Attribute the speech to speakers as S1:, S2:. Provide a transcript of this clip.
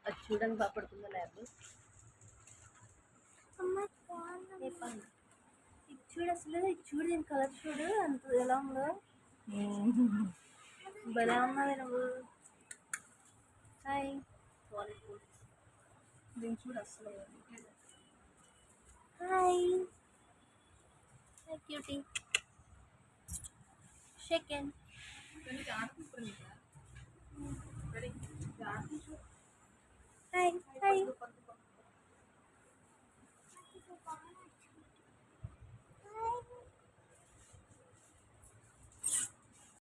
S1: అది చూడడానికి బాగుపడుతుందా ల్యాబ్? ఇది చూడు, అసలు ఇది చూడు, దీని కలర్ చూడు అంత ఎలా ఉందో. భలే ఉన్నావే నువ్వు. హాయ్. దీన్ని చూడు అసలు. Hi cutie. Second hi hi.